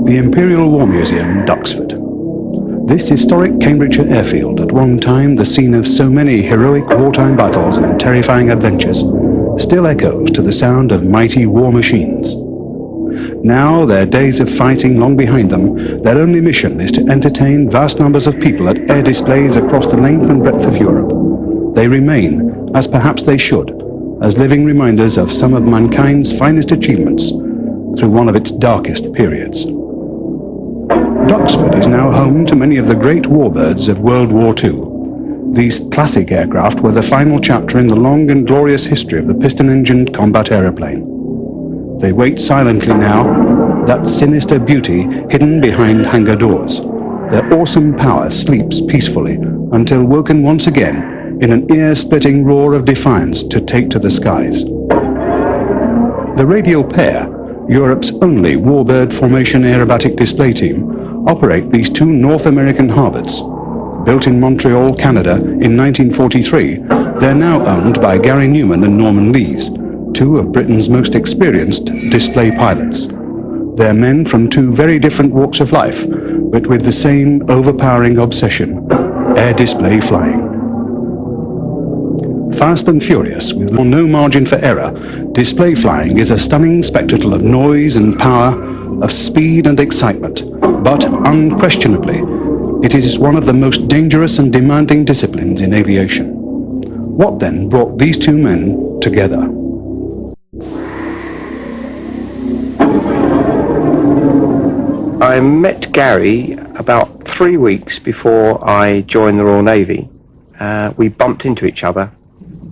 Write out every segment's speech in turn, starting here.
The Imperial War Museum, Duxford. This historic Cambridgeshire airfield, at one time the scene of so many heroic wartime battles and terrifying adventures, still echoes to the sound of mighty war machines. Now, their days of fighting long behind them, their only mission is to entertain vast numbers of people at air displays across the length and breadth of Europe. They remain, as perhaps they should, as living reminders of some of mankind's finest achievements through one of its darkest periods. Duxford is now home to many of the great warbirds of World War II. These classic aircraft were the final chapter in the long and glorious history of the piston-engined combat aeroplane. They wait silently now, that sinister beauty hidden behind hangar doors. Their awesome power sleeps peacefully until woken once again in an ear-splitting roar of defiance to take to the skies. The Radial pair, Europe's only warbird formation aerobatic display team, operate these two North American Harvards. Built in Montreal, Canada in 1943, they're now owned by Gary Numan and Norman Lees, two of Britain's most experienced display pilots. They're men from two very different walks of life, but with the same overpowering obsession, air display flying. Fast and furious, with no margin for error, display flying is a stunning spectacle of noise and power, of speed and excitement, but unquestionably, it is one of the most dangerous and demanding disciplines in aviation. What then brought these two men together? I met Gary about 3 weeks before I joined the Royal Navy. We bumped into each other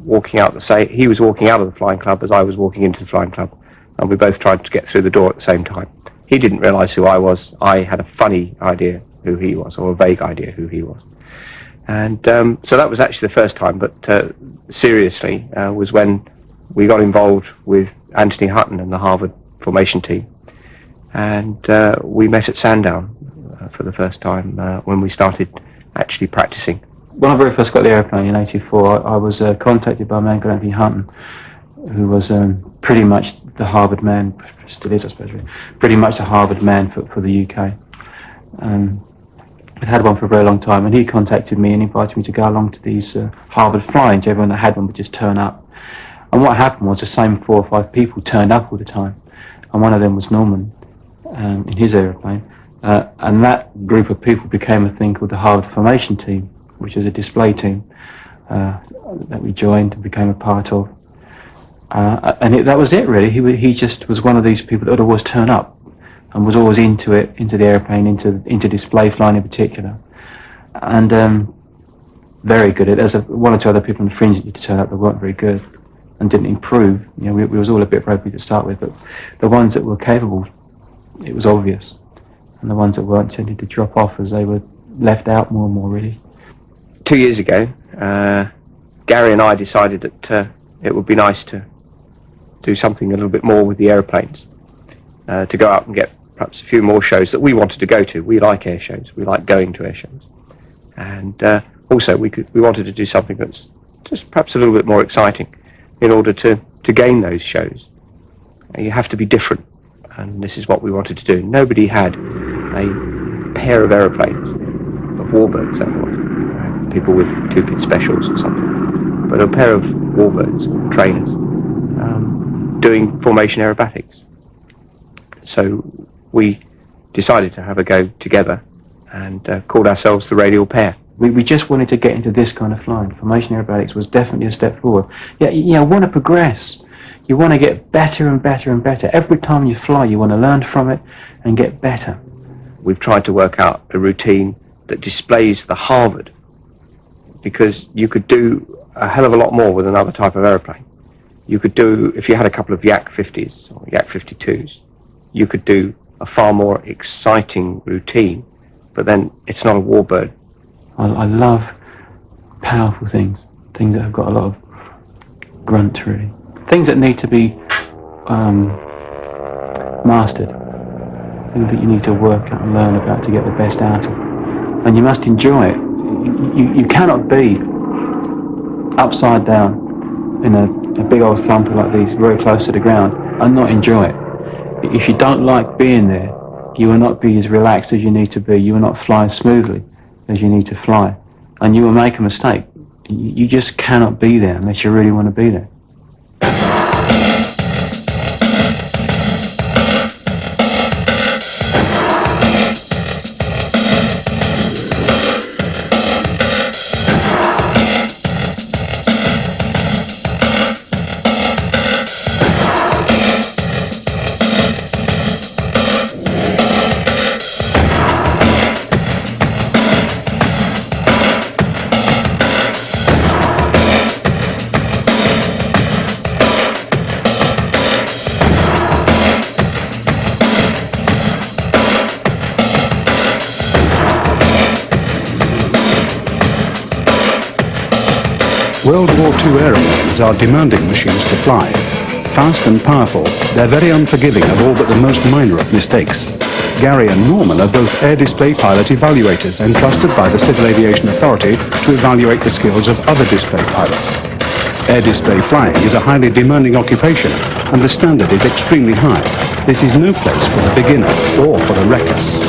walking out he was walking out of the flying club as I was walking into the flying club, and we both tried to get through the door at the same time. He didn't realise who I was. I had a funny idea who he was, or a vague idea who he was. And so that was actually the first time, but seriously was when we got involved with Anthony Hutton and the Harvard formation team. And we met at Sandown for the first time when we started actually practicing. When I very first got the airplane in '84, I was contacted by a man called Anthony Hutton, who was pretty much the Harvard man, still is I suppose, pretty much the Harvard man for the UK. I'd had one for a very long time, and he contacted me and invited me to go along to these Harvard fly-ins. Everyone that had one would just turn up. And what happened was the same 4 or 5 people turned up all the time, and one of them was Norman in his aeroplane. And that group of people became a thing called the Harvard Formation Team, which is a display team that we joined and became a part of. And that was it, really. He just was one of these people that would always turn up and was always into it, into the airplane, into display flying in particular. And very good. There's one or two other people on the fringe that used to turn up that weren't very good and didn't improve. You know, we was all a bit ropey to start with, but the ones that were capable, it was obvious. And the ones that weren't tended to drop off as they were left out more and more, really. 2 years ago, Gary and I decided that it would be nice to do something a little bit more with the aeroplanes, to go out and get perhaps a few more shows that we wanted to go to. We like air shows. We like going to air shows. And also we wanted to do something that's just perhaps a little bit more exciting in order to gain those shows. You have to be different, and this is what we wanted to do. Nobody had a pair of aeroplanes, of warbirds that was, people with 2-pit specials or something, but a pair of warbirds, trainers, doing formation aerobatics. So we decided to have a go together and called ourselves the Radial pair. We just wanted to get into this kind of flying. Formation aerobatics was definitely a step forward. Yeah, you want to progress. You want to get better and better and better. Every time you fly, you want to learn from it and get better. We've tried to work out a routine that displays the Harvard, because you could do a hell of a lot more with another type of aeroplane. You could do, if you had a couple of Yak 50s or Yak 52s, you could do a far more exciting routine, but then it's not a warbird. I love powerful things that have got a lot of grunt, really. Things that need to be mastered, things that you need to work out and learn about to get the best out of. And you must enjoy it. You cannot be upside down in a big old thumper like these, very close to the ground, and not enjoy it. If you don't like being there, You will not be as relaxed as you need to be. You will not fly as smoothly as you need to fly. And you will make a mistake. You just cannot be there unless you really want to be there. World War II aeroplanes are demanding machines to fly. Fast and powerful, they're very unforgiving of all but the most minor of mistakes. Gary and Norman are both air display pilot evaluators entrusted by the Civil Aviation Authority to evaluate the skills of other display pilots. Air display flying is a highly demanding occupation, and the standard is extremely high. This is no place for the beginner or for the reckless.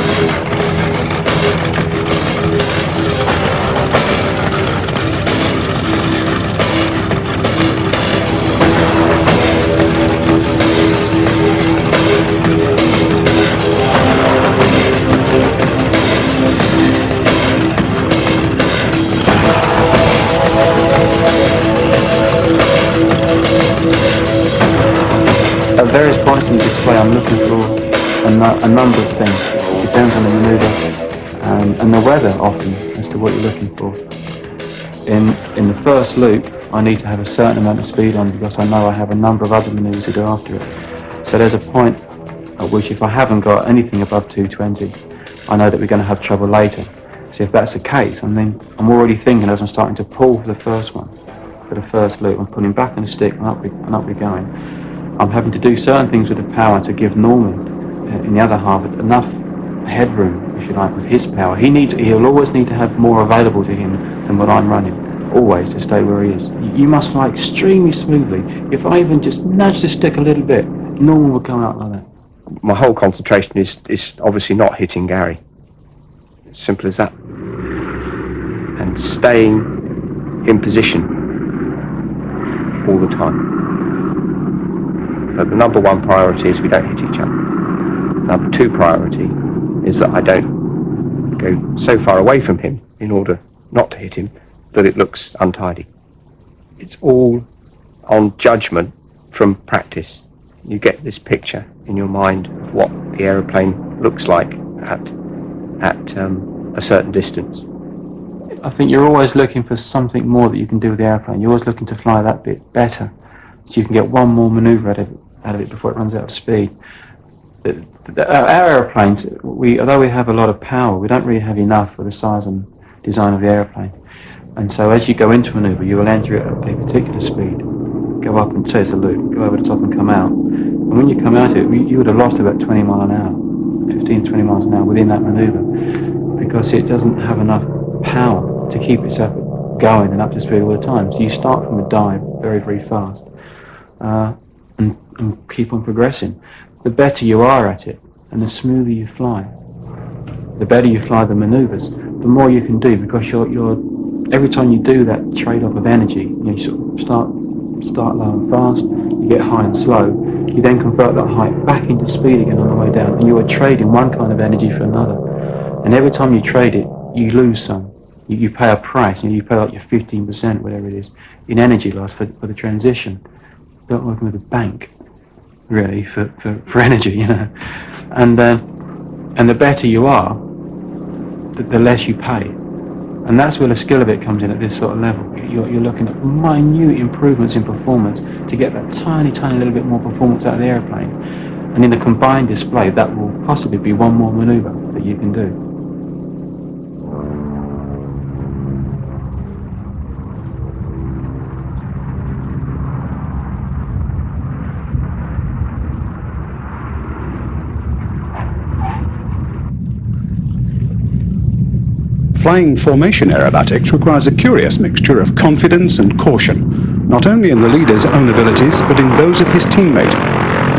At various points in the display I'm looking for a number of things. It depends on the manoeuvre and the weather often as to what you're looking for. In the first loop I need to have a certain amount of speed on because I know I have a number of other manoeuvres to go after it. So there's a point at which if I haven't got anything above 220 I know that we're going to have trouble later. So if that's the case, I'm already thinking as I'm starting to pull for the first one, for the first loop, I'm pulling back on the stick and up we're going. I'm having to do certain things with the power to give Norman, in the other half, enough headroom, if you like, with his power. He'll always need to have more available to him than what I'm running, always, to stay where he is. You must fly extremely smoothly. If I even just nudge the stick a little bit, Norman will come out like that. My whole concentration is obviously not hitting Gary. Simple as that. And staying in position all the time. So the number one priority is we don't hit each other. Number two priority is that I don't go so far away from him in order not to hit him that it looks untidy. It's all on judgment from practice. You get this picture in your mind of what the aeroplane looks like at a certain distance. I think you're always looking for something more that you can do with the airplane. You're always looking to fly that bit better, so you can get one more manoeuvre out of it before it runs out of speed. Our aeroplanes, although we have a lot of power, we don't really have enough for the size and design of the aeroplane. And so as you go into a manoeuvre, you will enter it at a particular speed, go up and say it's a loop, go over the top and come out. And when you come out of it, you would have lost about 20 miles an hour, 15, 20 miles an hour within that manoeuvre, because it doesn't have enough power to keep itself going and up to speed all the time. So you start from a dive very, very fast and keep on progressing. The better you are at it and the smoother you fly, the better you fly the manoeuvres, the more you can do, because every time you do that trade-off of energy, you sort of start low and fast, you get high and slow, you then convert that height back into speed again on the way down, and you are trading one kind of energy for another. And every time you trade it, you lose some. You pay a price, you pay like your 15%, whatever it is, in energy loss for the transition. You're not working with a bank, really, for energy, you know. And the better you are, the less you pay. And that's where the skill of it comes in at this sort of level. You're looking at minute improvements in performance to get that tiny, tiny little bit more performance out of the airplane. And in a combined display, that will possibly be one more manoeuvre that you can do. Flying formation aerobatics requires a curious mixture of confidence and caution, not only in the leader's own abilities, but in those of his teammate.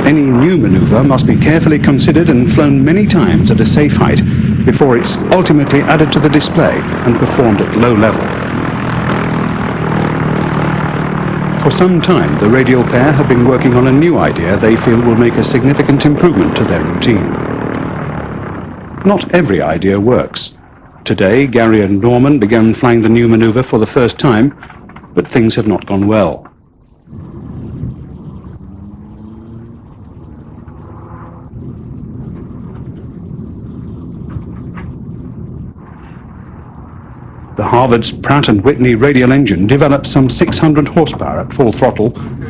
Any new manoeuvre must be carefully considered and flown many times at a safe height before it's ultimately added to the display and performed at low level. For some time, the Radial pair have been working on a new idea they feel will make a significant improvement to their routine. Not every idea works. Today, Gary and Norman began flying the new manoeuvre for the first time, but things have not gone well. The Harvard's Pratt & Whitney radial engine developed some 600 horsepower at full throttle,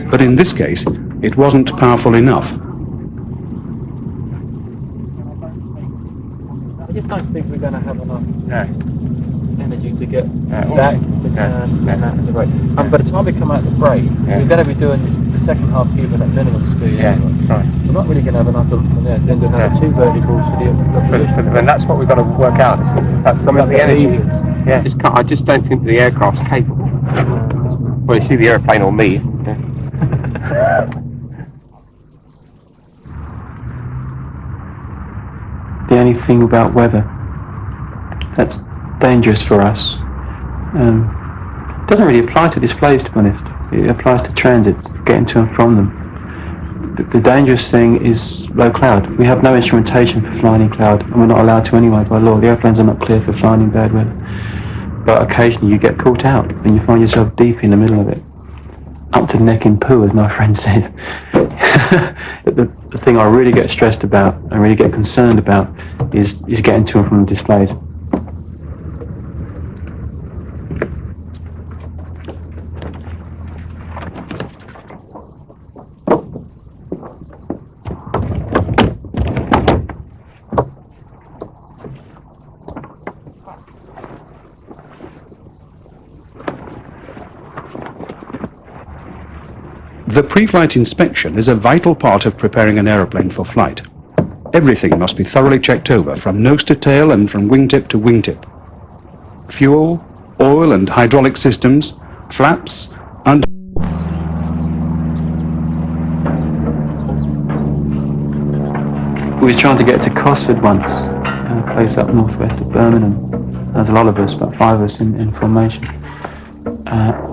but in this case, it wasn't powerful enough. I just don't think we're going to have enough energy to get that to turn and that to the brake. By the time we come out the brake, we're going to be doing the second half even at minimum speed. Yeah, right. We're not really going to have enough from there. Then we'll have two verticals for the And that's what we've got to work out. That's some of the energy. Yeah, I just don't think the aircraft's capable. Well, you see the airplane or me. The only thing about weather that's dangerous for us doesn't really apply to displays, to be honest. It applies to transits, getting to and from them. The dangerous thing is low cloud. We have no instrumentation for flying in cloud, and we're not allowed to anyway by law. The airplanes are not clear for flying in bad weather. But occasionally you get caught out and you find yourself deep in the middle of it. Up to the neck in poo, as my friend said. The thing I really get stressed about and really get concerned about is getting to and from the displays. The pre-flight inspection is a vital part of preparing an aeroplane for flight. Everything must be thoroughly checked over, from nose to tail and from wingtip to wingtip. Fuel, oil and hydraulic systems, flaps, and... We were trying to get to Cosford once, a place up northwest of Birmingham. There's a lot of us, about 5 of us in formation.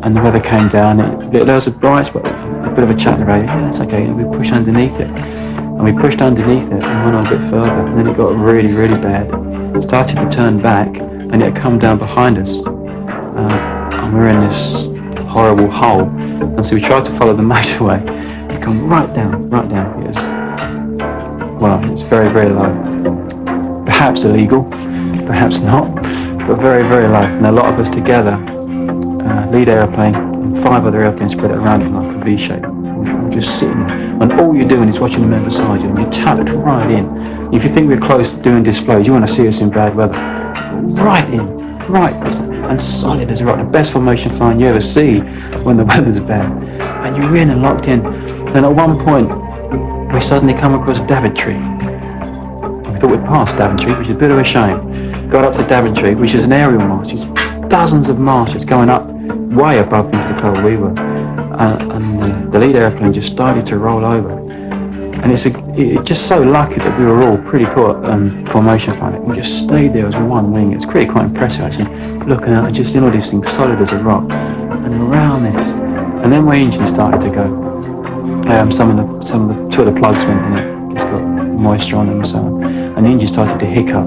And the weather came down. There was a bright spot, a bit of a chat around. Yeah, that's okay. And we pushed underneath it, and we pushed underneath it and went on a bit further. And then it got really, really bad. It started to turn back, and it had come down behind us. And we were in this horrible hole. And so we tried to follow the motorway. It come right down, right down. It was, well, it's very, very low. Perhaps illegal, perhaps not, but very, very low. And a lot of us together. Lead airplane and 5 other airplanes spread around it like a V shape. We're just sitting there, and all you're doing is watching the men beside you, and you're tucked right in. If you think we're close to doing displays, you want to see us in bad weather. Right in, right, and solid as a rock. The best formation flying you ever see when the weather's bad. And you're in and locked in. Then at one point, we suddenly come across Daventry. We thought we'd passed Daventry, which is a bit of a shame. Got up to Daventry, which is an aerial mast. It's dozens of masts going up way above into the cloud we were, and the lead airplane just started to roll over, and it's just so lucky that we were all pretty caught formation flying. We just stayed there as one wing. It's really quite impressive actually, looking out and just seeing all these things solid as a rock, and around this, and then my engine started to go. Two of the plugs went in it, it's got moisture on them and so on, and the engine started to hiccup.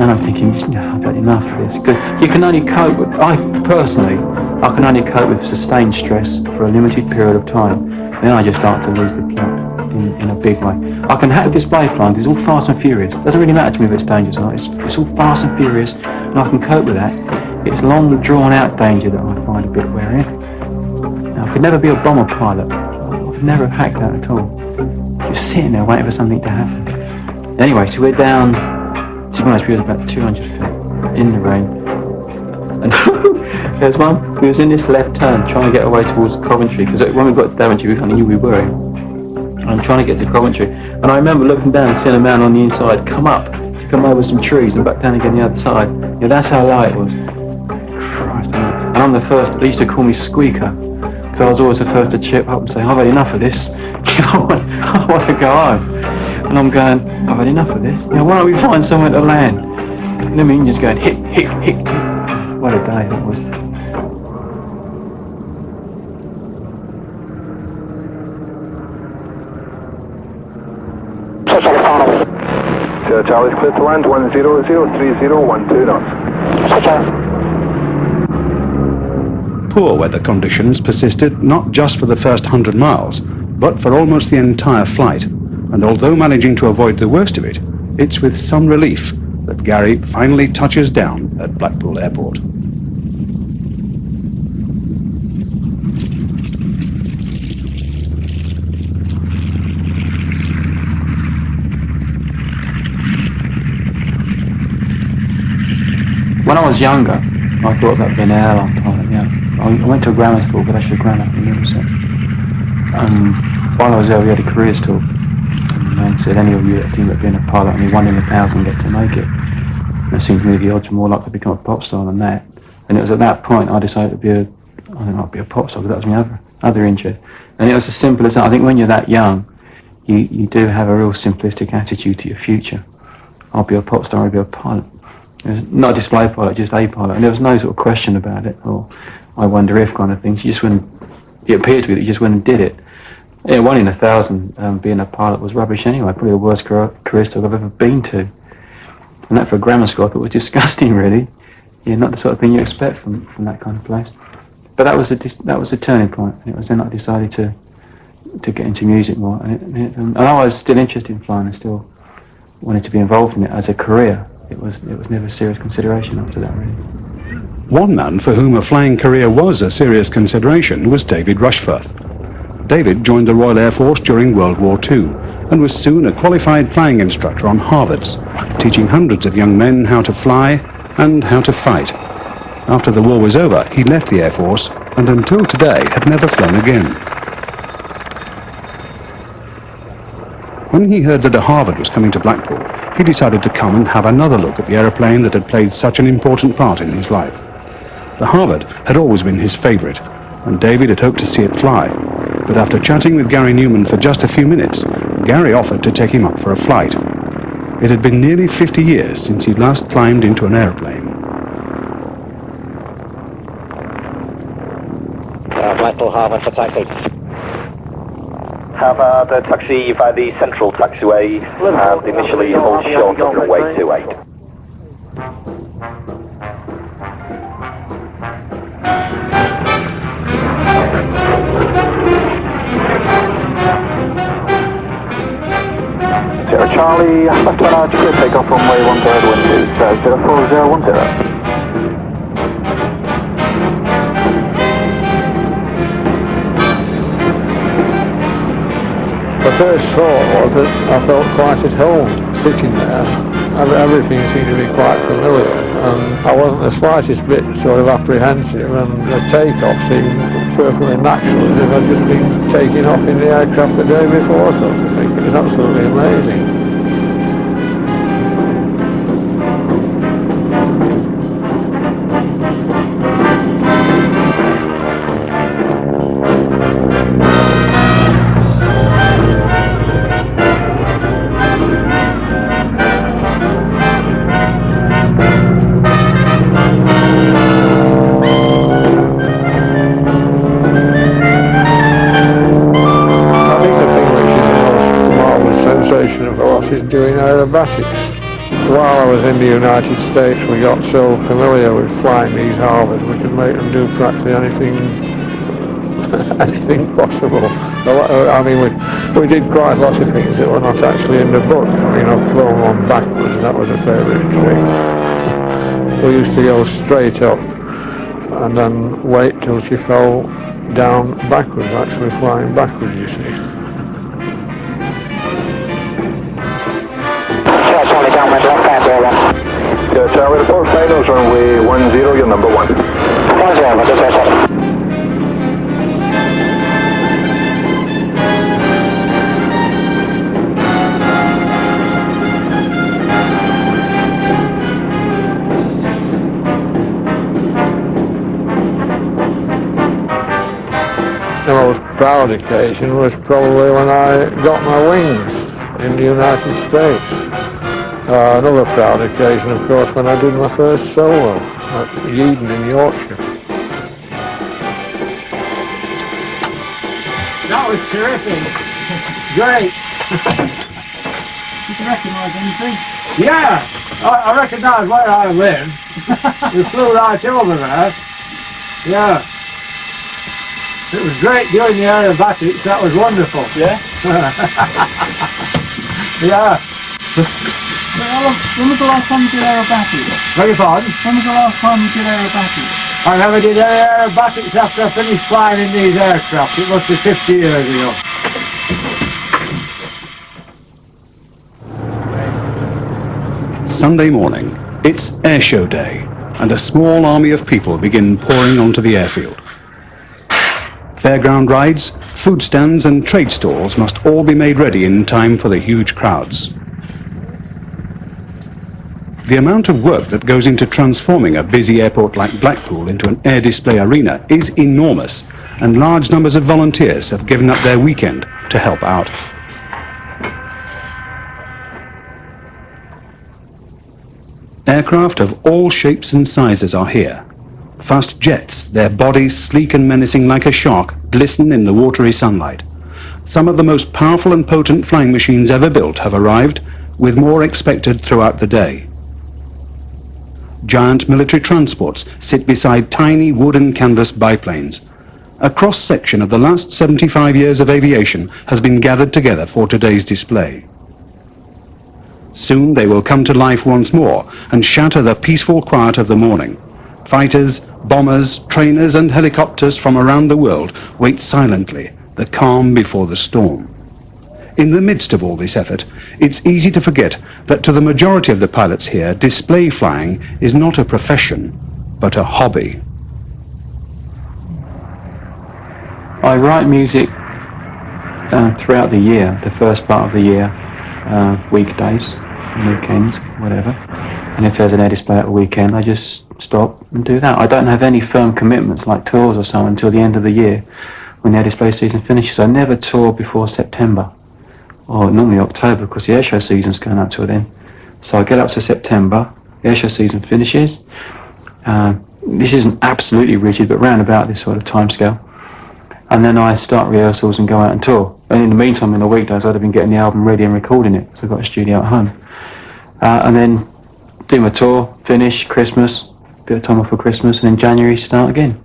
And I'm thinking, I've had enough of this. Good. You can only cope with, I can only cope with sustained stress for a limited period of time. Then I just start to lose the plot in a big way. I can have display flying, it's all fast and furious. It doesn't really matter to me if it's dangerous or not. It's all fast and furious, and I can cope with that. It's long, drawn out danger that I find a bit wearing. Now, I could never be a bomber pilot. I've never hacked that at all. Just sitting there waiting for something to happen. Anyway, so we're down. To be honest, we were about 200 feet in the rain. And there's one, we was in this left turn trying to get away towards Coventry, because when we got to Daventry we kind of knew we were in. And I'm trying to get to Coventry. And I remember looking down and seeing a man on the inside come over some trees and back down again the other side. Yeah, that's how low it was. Christ, and I'm the first, they used to call me Squeaker, because So I was always the first to chip up and say, I've had enough of this. I want to go home. And I'm going, I've had enough of this. Why don't we find somewhere to land? And then the engine's going, hit, hit, hit. What a day that was. Charlie's clear to land, 1003012 knots. Poor weather conditions persisted not just for the first 100 miles, but for almost the entire flight. And although managing to avoid the worst of it, it's with some relief that Gary finally touches down at Blackpool Airport. When I was younger, I thought about being an airline pilot, yeah. I went to a grammar school, Galatian Grammar in Middlesex. While I was there, we had a careers talk. And they said, any of you that think about being a pilot, only 1 in 1,000 get to make it. And it seemed to me the odds were more likely to become a pop star than that. And it was at that point I decided to be a pop star, because that was my other interest. And it was as simple as that. I think when you're that young, you do have a real simplistic attitude to your future. I'll be a pop star, I'll be a pilot. Not a display pilot, just a pilot. And there was no sort of question about it, or I wonder if kind of things. You just went, it appeared to me that you just went and did it. Yeah, 1 in 1,000 being a pilot was rubbish anyway, probably the worst career talk I've ever been to. And that for a grammar school I thought was disgusting, really. Yeah, not the sort of thing you expect from that kind of place. But that was a turning point. And it was then I decided to get into music more. And I was still interested in flying and still wanted to be involved in it as a career. It was never a serious consideration after that, really. One man for whom a flying career was a serious consideration was David Rushforth. David joined the Royal Air Force during World War II and was soon a qualified flying instructor on Harvards, teaching hundreds of young men how to fly and how to fight. After the war was over, he left the Air Force and until today had never flown again. When he heard that a Harvard was coming to Blackpool, he decided to come and have another look at the aeroplane that had played such an important part in his life. The Harvard had always been his favourite, and David had hoped to see it fly. But after chatting with Gary Numan for just a few minutes, Gary offered to take him up for a flight. It had been nearly 50 years since he'd last climbed into an aeroplane. Blackpool Harbour for taxi. Have the taxi via the central taxiway and initially hold short on runway 28. Sierra Charlie, left one out, clear take off runway 13, wind is 04010. The first thought was that I felt quite at home sitting there. Everything seemed to be quite familiar, and I wasn't the slightest bit sort of apprehensive, and the takeoff seemed perfectly natural, as if I'd just been taking off in the aircraft the day before, sort of thing. It was absolutely amazing. Is doing aerobatics. While I was in the United States, we got so familiar with flying these Harvards, we could make them do practically anything possible. I mean, we did quite a lot of things that were not actually in the book. I mean, I've flown one backwards, that was a favourite trick. We used to go straight up and then wait till she fell down backwards, actually flying backwards, you see. Charlie, report finals runway 10, you're number 1. 10, just proud occasion was probably when I got my wings in the United States. Another proud occasion, of course, when I did my first solo at Yeadon in Yorkshire. That was terrific. Great. Did you recognise anything? Yeah, I recognise where I live. We flew right over there. Yeah. It was great doing the aerobatics, that was wonderful. Yeah? Yeah. When was the last time you did aerobatics? Beg your pardon? When was the last time you did aerobatics? I never did any aerobatics after I finished flying in these aircraft. It must be 50 years ago. Sunday morning. It's airshow day, and a small army of people begin pouring onto the airfield. Fairground rides, food stands and trade stalls must all be made ready in time for the huge crowds. The amount of work that goes into transforming a busy airport like Blackpool into an air display arena is enormous, and large numbers of volunteers have given up their weekend to help out. Aircraft of all shapes and sizes are here. Fast jets, their bodies sleek and menacing like a shark, glisten in the watery sunlight. Some of the most powerful and potent flying machines ever built have arrived, with more expected throughout the day. Giant military transports sit beside tiny wood and canvas biplanes. A cross-section of the last 75 years of aviation has been gathered together for today's display. Soon they will come to life once more and shatter the peaceful quiet of the morning. Fighters, bombers, trainers and helicopters from around the world wait silently, the calm before the storm. In the midst of all this effort, it's easy to forget that to the majority of the pilots here, display flying is not a profession, but a hobby. I write music throughout the year, the first part of the year, weekdays, weekends, whatever. And if there's an air display at a weekend, I just stop and do that. I don't have any firm commitments like tours or so until the end of the year when the air display season finishes. I never tour before September, or normally October, because the airshow season's going up till then. So I get up to September, the airshow season finishes. This isn't absolutely rigid, but round about this sort of timescale. And then I start rehearsals and go out and tour. And in the meantime, in the weekdays, I'd have been getting the album ready and recording it. So I've got a studio at home. And then do my tour, finish, Christmas, bit of time off for Christmas, and in January start again.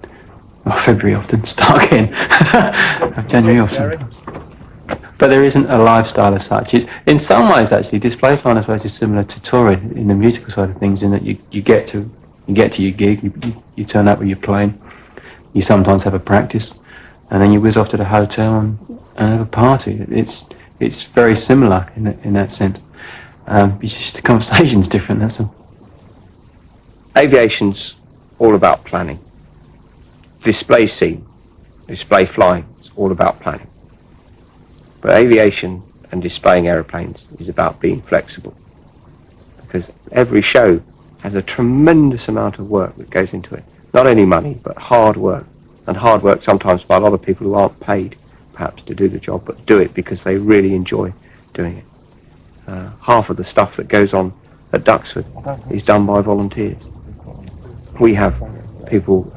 Or February often, start again. Have January off sometimes. But there isn't a lifestyle as such. It's, in some ways, actually, display flying, I suppose, is similar to touring in the musical side of things, in that you get to your gig, you turn up with your plane, you sometimes have a practice, and then you whiz off to the hotel and have a party. It's very similar in that sense. It's just the conversation's different, that's all. Aviation's all about planning. Display scene, display flying, is all about planning. But aviation and displaying aeroplanes is about being flexible, because every show has a tremendous amount of work that goes into it. Not only money, but hard work. And hard work sometimes by a lot of people who aren't paid, perhaps, to do the job, but do it because they really enjoy doing it. Half of the stuff that goes on at Duxford is done by volunteers. We have people,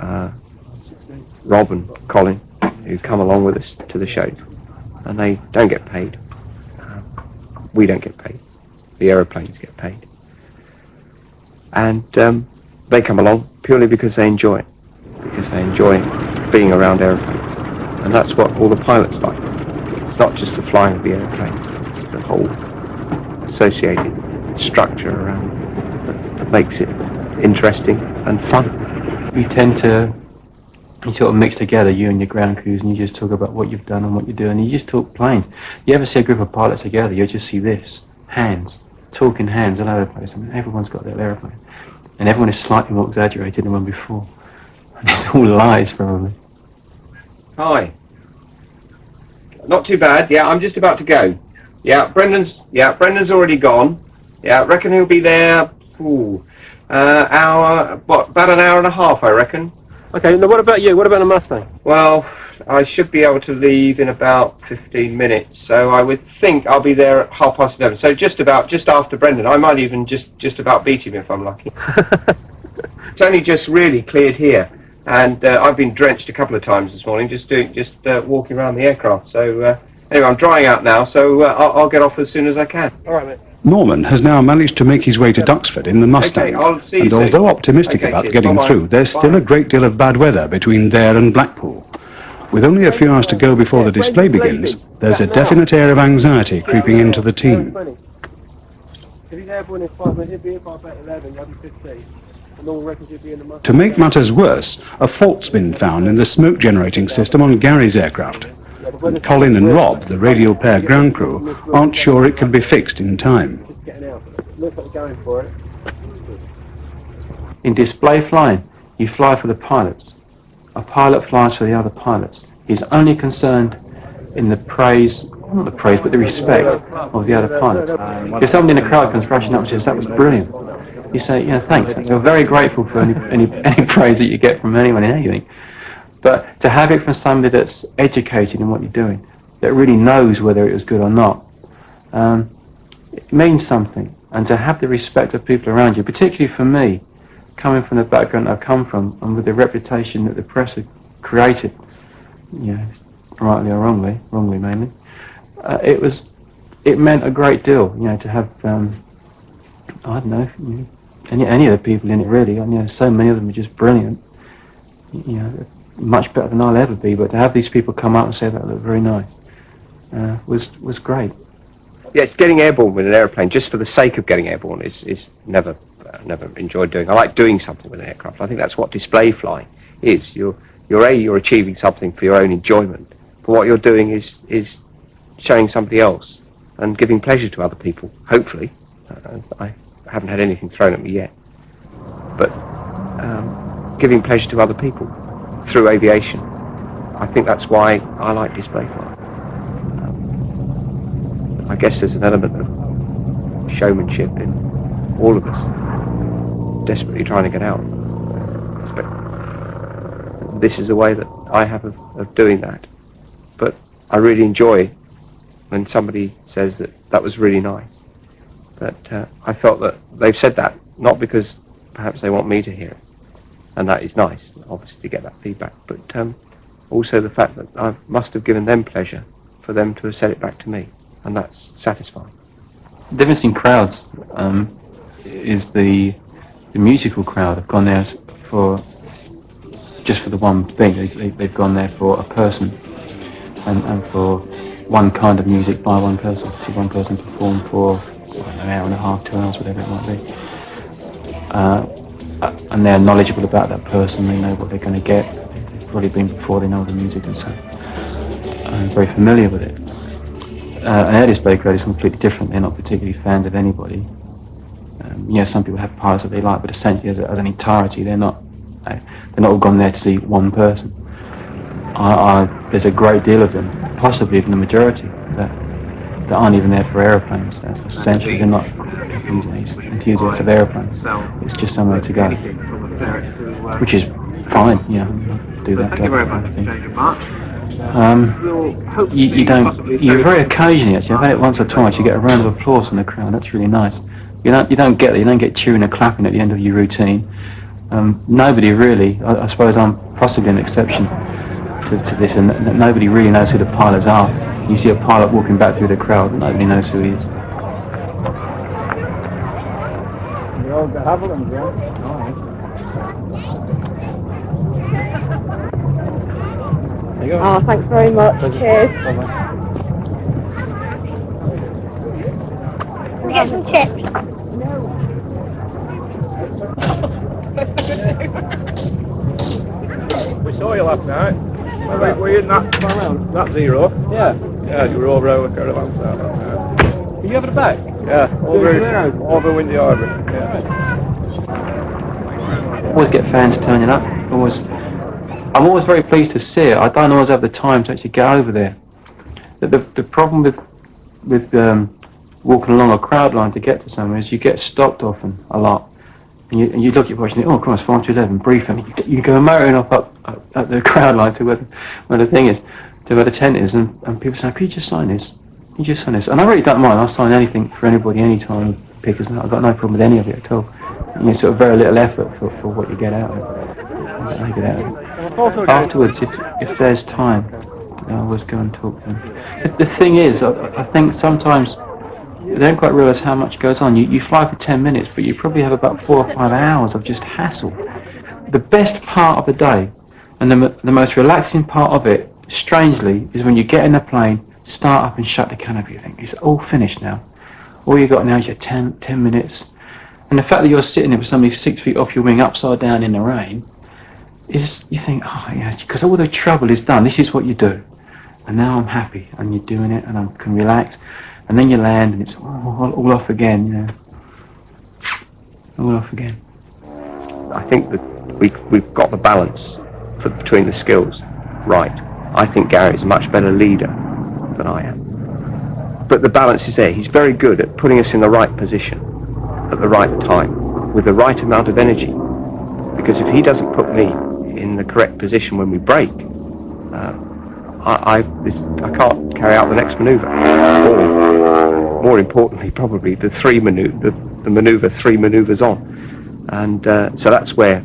Rob and Colin, who come along with us to the shows, and they don't get paid. We don't get paid. The aeroplanes get paid. And they come along purely because they enjoy it, because they enjoy being around aeroplanes. And that's what all the pilots like. It's not just the flying of the aeroplanes, it's the whole associated structure around it that makes it interesting and fun. You sort of mix together, you and your ground crews, and you just talk about what you've done and what you're doing, and you just talk planes. You ever see a group of pilots together, you'll just see this, hands, talking hands all over the place. I mean, everyone's got their aeroplane. And everyone is slightly more exaggerated than one before. And it's all lies, probably. Hi. Not too bad. Yeah, I'm just about to go. Yeah, Brendan's already gone. Yeah, I reckon he'll be there, about an hour and a half, I reckon. Okay, now what about you? What about the Mustang? Well, I should be able to leave in about 15 minutes, so I would think I'll be there at 11:30. So just after Brendan. I might even just about beat him if I'm lucky. It's only just really cleared here, and I've been drenched a couple of times this morning just walking around the aircraft. So anyway, I'm drying out now, so I'll get off as soon as I can. All right, mate. Norman has now managed to make his way to Duxford in the Mustang, I'll see you and soon. although optimistic Okay, about cheers. getting Bye-bye. through, there's still a great deal of bad weather between there and Blackpool. With only a few hours to go before the display begins, there's a definite air of anxiety creeping into the team. To make matters worse, a fault's been found in the smoke generating system on Gary's aircraft. And Colin and Rob, the radial pair ground crew, aren't sure it can be fixed in time. In display flying, you fly for the pilots. A pilot flies for the other pilots. He's only concerned in the praise, not the praise, but the respect of the other pilots. If somebody in the crowd comes rushing up and says, "That was brilliant," you say, "Yeah, thanks." You're very grateful for any praise that you get from anyone in anything. But to have it from somebody that's educated in what you're doing, that really knows whether it was good or not, it means something. And to have the respect of people around you, particularly for me, coming from the background I've come from, and with the reputation that the press had created, you know, rightly or wrongly mainly, it meant a great deal, you know, to have, I don't know, any of the people in it really. You know, so many of them are just brilliant, you know, much better than I'll ever be. But to have these people come up and say that looked very nice was great. Yeah, it's getting airborne with an airplane just for the sake of getting airborne is never enjoyed doing. I like doing something with an aircraft. I think that's what display flying is. You're achieving something for your own enjoyment, but what you're doing is showing somebody else and giving pleasure to other people. Hopefully, I haven't had anything thrown at me yet, but giving pleasure to other people through aviation. I think that's why I like display flying. I guess there's an element of showmanship in all of us, desperately trying to get out. But this is a way that I have of doing that. But I really enjoy when somebody says that was really nice. But I felt that they've said that, not because perhaps they want me to hear it, and that is nice, obviously, to get that feedback, but also the fact that I must have given them pleasure for them to have said it back to me. And that's satisfying. The difference in crowds is the musical crowd have gone there just for the one thing. They've gone there for a person and for one kind of music by one person. See one person perform for an hour and a half, 2 hours, whatever it might be. And they're knowledgeable about that person. They know what they're going to get. They've probably been before. They know the music and so. I'm very familiar with it. An air display crowd is completely different. They're not particularly fans of anybody. You know, some people have pilots that they like, but essentially as an entirety, they're not all gone there to see one person. There's a great deal of them, possibly even the majority, that aren't even there for aeroplanes. Essentially, they're not enthusiasts of aeroplanes. It's just somewhere to go, which is fine. You know, do that. Thank you very much, David Mark. You very occasionally, actually, I've had it once or twice, you get a round of applause from the crowd. That's really nice. You don't get cheering or clapping at the end of your routine. Nobody really, I suppose I'm possibly an exception to this, and nobody really knows who the pilots are. You see a pilot walking back through the crowd, nobody knows who he is. Oh, thanks very much. Cheers. Can we get some chips? We saw you last night. Were you in that zero? Yeah. Yeah, you were over our caravan last night. Were you having a back? Yeah, over Windy Harbour. Yeah. Always get fans turning up. I'm always very pleased to see it. I don't always have the time to actually get over there. The problem with walking along a crowd line to get to somewhere is you get stopped often a lot. And you look at your watch and think, oh Christ, 5 to 11, briefing. You go motoring up the crowd line to where the thing is, to where the tent is, and people say, could you just sign this? Can you just sign this? And I really don't mind. I'll sign anything for anybody, anytime, because I've got no problem with any of it at all. And it's sort of very little effort for what you get out of it. Afterwards, if there's time, I always go and talk to them. The thing is, I think sometimes they don't quite realise how much goes on. You fly for 10 minutes, but you probably have about 4 or 5 hours of just hassle. The best part of the day, and the most relaxing part of it, strangely, is when you get in the plane, start up and shut the canopy. You think, it's all finished now. All you got now is your 10 minutes. And the fact that you're sitting there with somebody 6 feet off your wing, upside down in the rain, is, you think, oh yeah, because all the trouble is done. This is what you do. And now I'm happy, and you're doing it, and I can relax. And then you land, and it's all off again, you know. All off again. I think that we've got the balance between the skills right. I think Gary's a much better leader than I am. But the balance is there. He's very good at putting us in the right position at the right time with the right amount of energy. Because if he doesn't put me in the correct position when we break, I can't carry out the next manoeuvre. Or, more importantly, probably the manoeuvre 3 manoeuvres on. And so that's where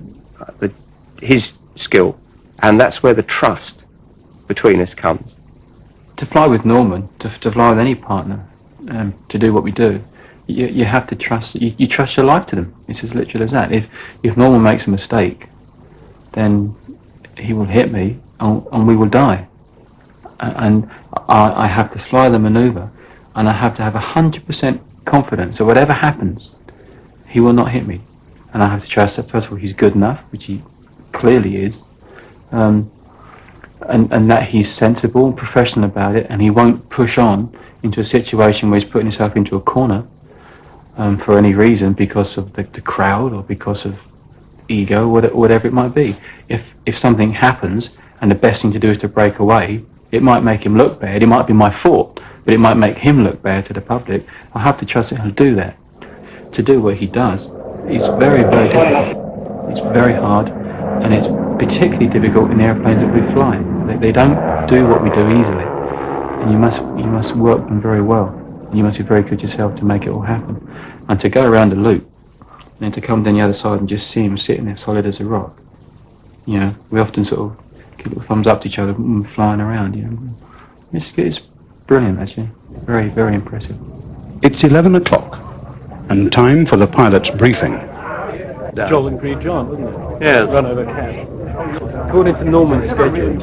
his skill, and that's where the trust between us comes. To fly with Norman, to fly with any partner, to do what we do, you have to trust. You trust your life to them. It's as literal as that. If Norman makes a mistake, then he will hit me, and we will die. And I have to fly the manoeuvre, and I have to have 100% confidence that whatever happens, he will not hit me. And I have to trust that, first of all, he's good enough, which he clearly is, and that he's sensible and professional about it, and he won't push on into a situation where he's putting himself into a corner for any reason, because of the crowd or because of ego, whatever it might be. If something happens and the best thing to do is to break away, it might make him look bad. It might be my fault, but it might make him look bad to the public. I have to trust that he'll do that. To do what he does is very, very difficult. It's very hard, and it's particularly difficult in the airplanes that we fly. They don't do what we do easily, and you must work them very well. And you must be very good yourself to make it all happen. And to go around the loop, and then to come down the other side and just see him sitting there solid as a rock. You know, we often sort of give little thumbs up to each other flying around, you know. It's brilliant, actually. Very, very impressive. It's 11 o'clock, and time for the pilot's briefing. Joel and Green John, wasn't it? Yeah. Run over Cat. According to Norman's schedule,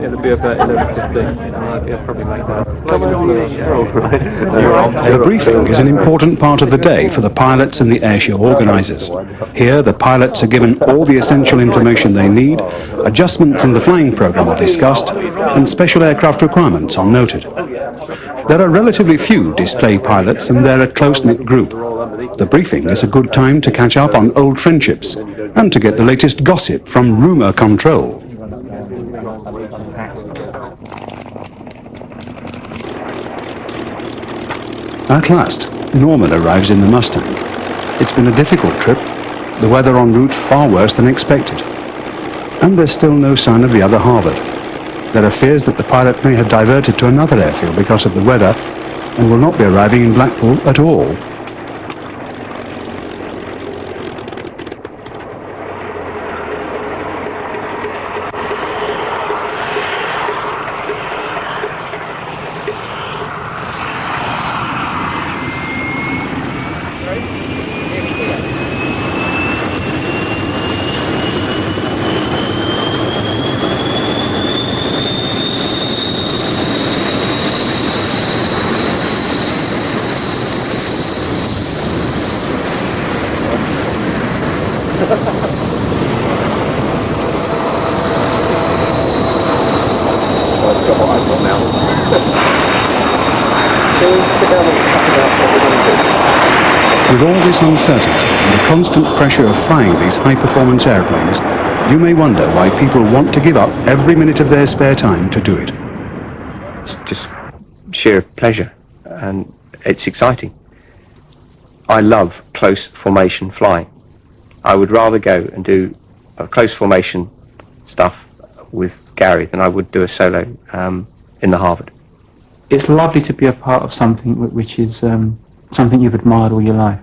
it'll be about 11:15. I'll probably make that. The briefing is an important part of the day for the pilots and the airshow organisers. Here, the pilots are given all the essential information they need, adjustments in the flying programme are discussed, and special aircraft requirements are noted. There are relatively few display pilots, and they're a close-knit group. The briefing is a good time to catch up on old friendships and to get the latest gossip from rumour control. At last, Norman arrives in the Mustang. It's been a difficult trip, the weather en route far worse than expected. And there's still no sign of the other Harvard. There are fears that the pilot may have diverted to another airfield because of the weather and will not be arriving in Blackpool at all. With all this uncertainty and the constant pressure of flying these high-performance airplanes, you may wonder why people want to give up every minute of their spare time to do it. It's just sheer pleasure, and it's exciting. I love close formation flying. I would rather go and do a close formation stuff with Gary than I would do a solo in the Harvard. It's lovely to be a part of something which is something you've admired all your life.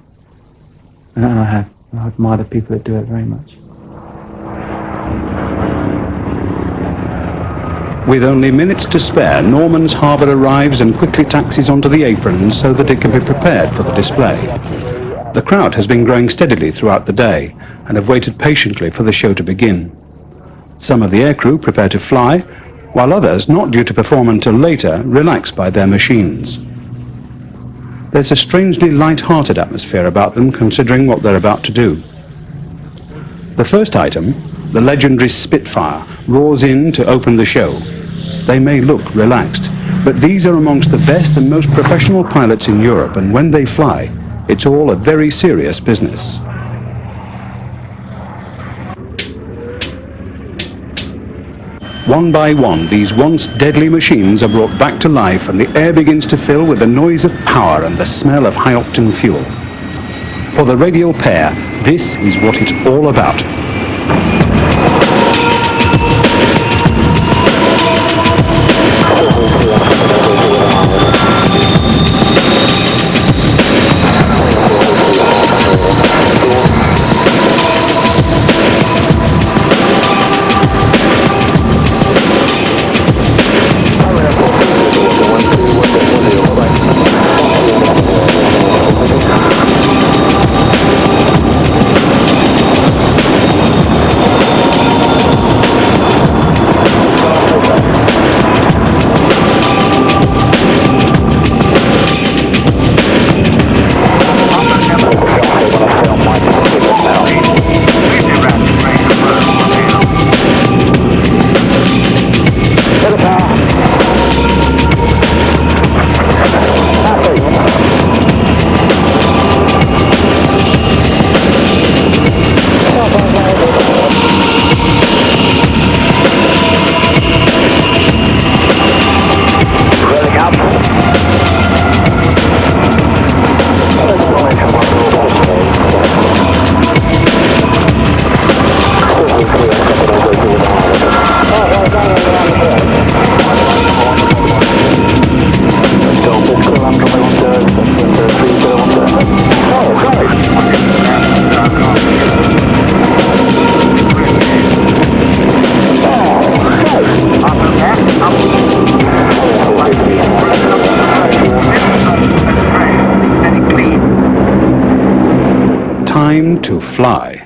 And I have. I admire the people that do it very much. With only minutes to spare, Norman's Harvard arrives and quickly taxis onto the aprons so that it can be prepared for the display. The crowd has been growing steadily throughout the day and have waited patiently for the show to begin. Some of the aircrew prepare to fly, while others, not due to perform until later, relax by their machines. There's a strangely light-hearted atmosphere about them considering what they're about to do. The first item, the legendary Spitfire, roars in to open the show. They may look relaxed, but these are amongst the best and most professional pilots in Europe, and when they fly, it's all a very serious business. One by one, these once deadly machines are brought back to life and the air begins to fill with the noise of power and the smell of high-octane fuel. For the Radial pair, this is what it's all about. Time to fly.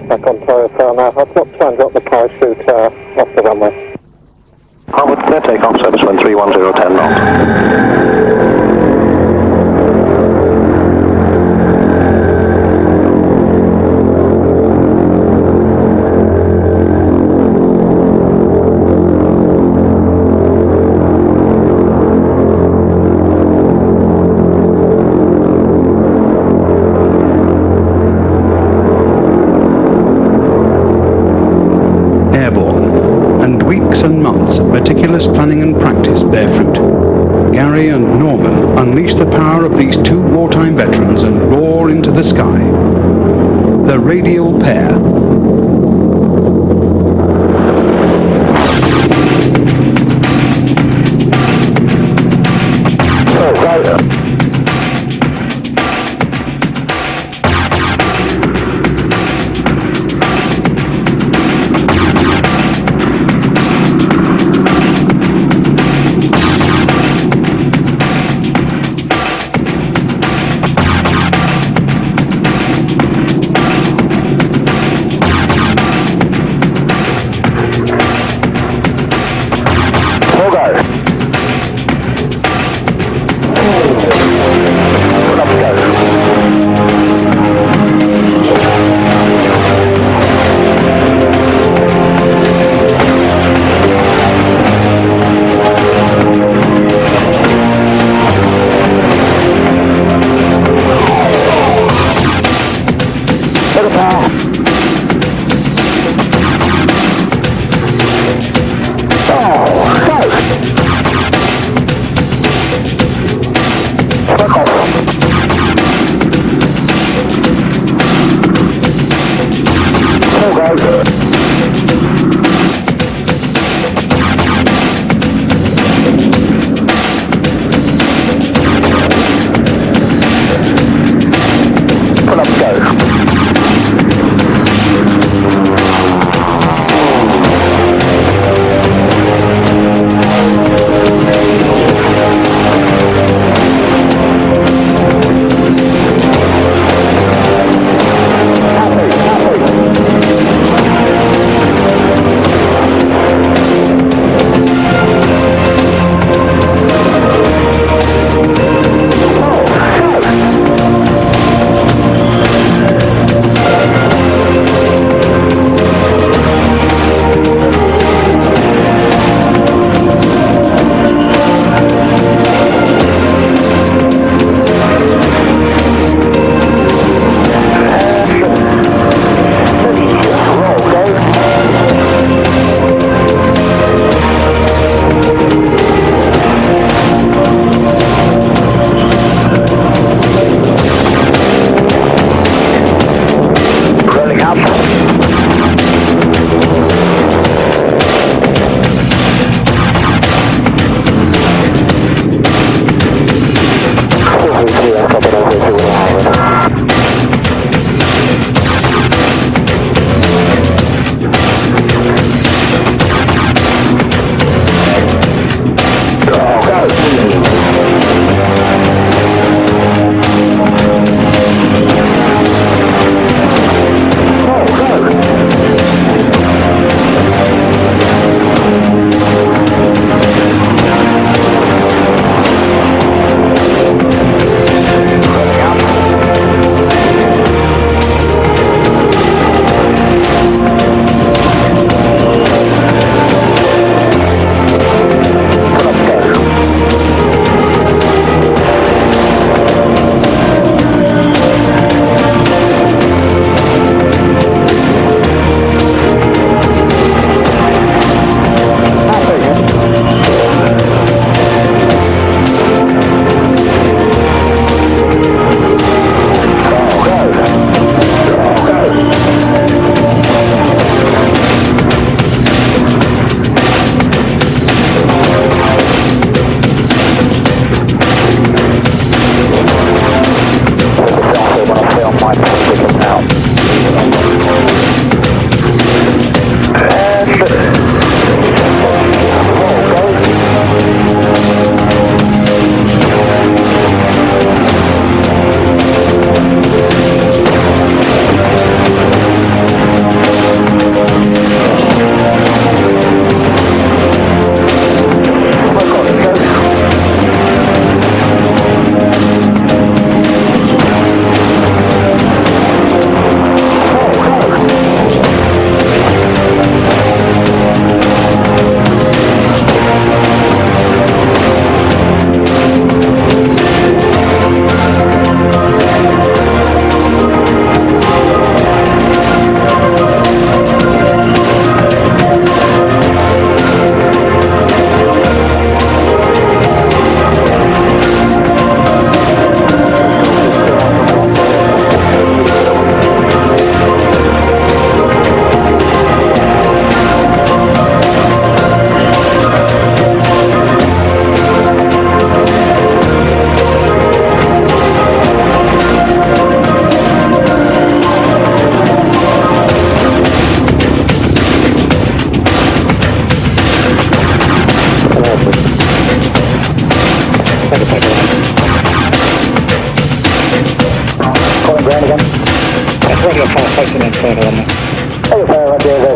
Back on Toyota now. I'll try and drop the parachute off the runway. Harvard, clear takeoff, service wind 310, 10 knots. meticulous planning and practice bear fruit. Gary and Norman unleash the power of these two wartime veterans and roar into the sky. The Radial Pair.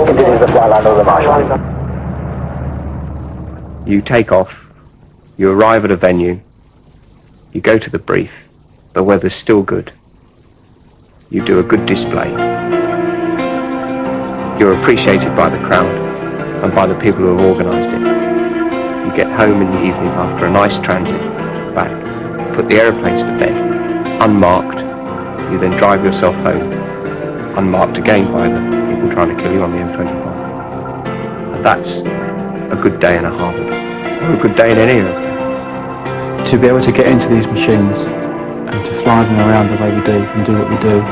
Continues the flight line of the Marshall. You take off, you arrive at a venue, you go to the brief, the weather's still good, you do a good display. You're appreciated by the crowd and by the people who have organised it. You get home in the evening after a nice transit back, put the aeroplanes to bed, unmarked, you then drive yourself home, unmarked again by the people trying to kill you on the M25. And that's a good day in a Harvard, or a good day in any aeroplane. To be able to get into these machines and to fly them around the way we do and do what we do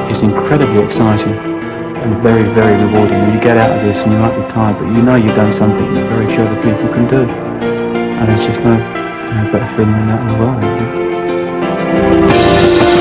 is incredibly exciting and very, very rewarding. And you get out of this and you might be tired, but you know you've done something that very few other people can do. And there's just no better feeling than that in the world, I think.